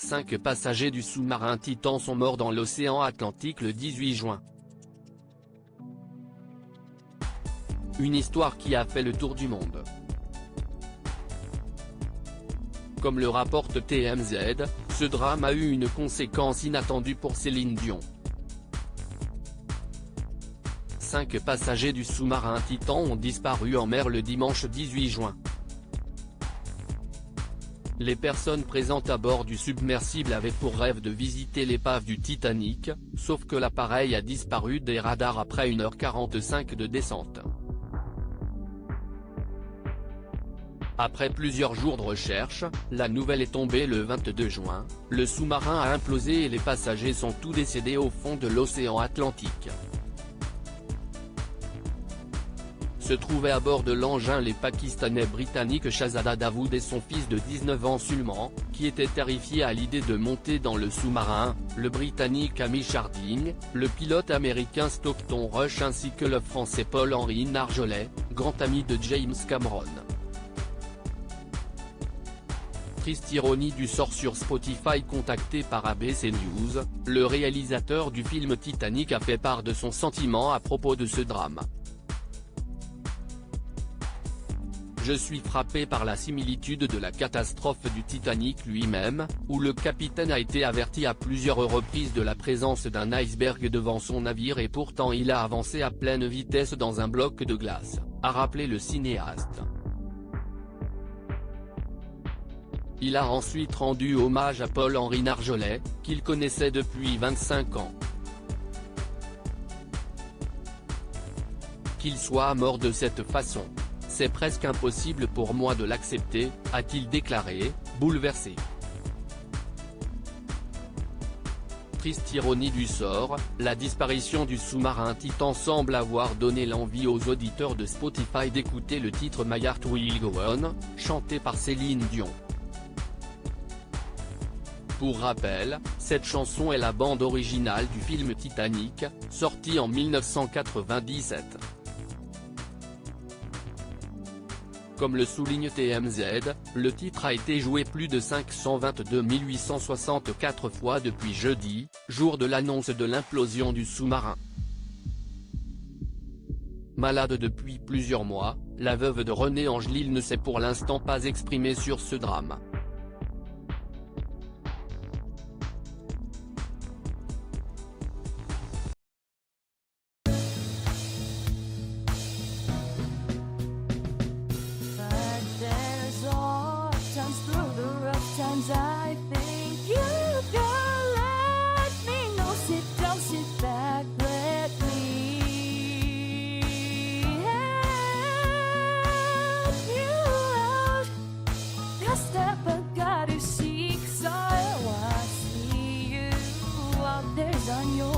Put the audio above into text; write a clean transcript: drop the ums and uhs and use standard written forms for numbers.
5 passagers du sous-marin Titan sont morts dans l'océan Atlantique le 18 juin. Une histoire qui a fait le tour du monde. Comme le rapporte TMZ, ce drame a eu une conséquence inattendue pour Céline Dion. 5 passagers du sous-marin Titan ont disparu en mer le dimanche 18 juin. Les personnes présentes à bord du submersible avaient pour rêve de visiter l'épave du Titanic, sauf que l'appareil a disparu des radars après 1h45 de descente. Après plusieurs jours de recherche, la nouvelle est tombée le 22 juin, le sous-marin a implosé et les passagers sont tous décédés au fond de l'océan Atlantique. Se trouvaient à bord de l'engin les Pakistanais britanniques Shahzada Dawood et son fils de 19 ans Sulman, qui étaient terrifiés à l'idée de monter dans le sous-marin, le Britannique Hamish Harding, le pilote américain Stockton Rush ainsi que le Français Paul-Henri Nargeolet, grand ami de James Cameron. Triste ironie du sort sur Spotify. Contacté par ABC News, le réalisateur du film Titanic a fait part de son sentiment à propos de ce drame. Je suis frappé par la similitude de la catastrophe du Titanic lui-même, où le capitaine a été averti à plusieurs reprises de la présence d'un iceberg devant son navire et pourtant il a avancé à pleine vitesse dans un bloc de glace, a rappelé le cinéaste. Il a ensuite rendu hommage à Paul-Henri Nargeolet, qu'il connaissait depuis 25 ans. Qu'il soit mort de cette façon. C'est presque impossible pour moi de l'accepter, a-t-il déclaré, bouleversé. Triste ironie du sort, la disparition du sous-marin Titan semble avoir donné l'envie aux auditeurs de Spotify d'écouter le titre My Heart Will Go On, chanté par Céline Dion. Pour rappel, cette chanson est la bande originale du film Titanic, sorti en 1997. Comme le souligne TMZ, le titre a été joué plus de 522 864 fois depuis jeudi, jour de l'annonce de l'implosion du sous-marin. Malade depuis plusieurs mois, la veuve de René Angelil ne s'est pour l'instant pas exprimée sur ce drame. I think you can let me know. Sit down, sit back, let me help you out. The step I gotta seek, so I see you out there's on your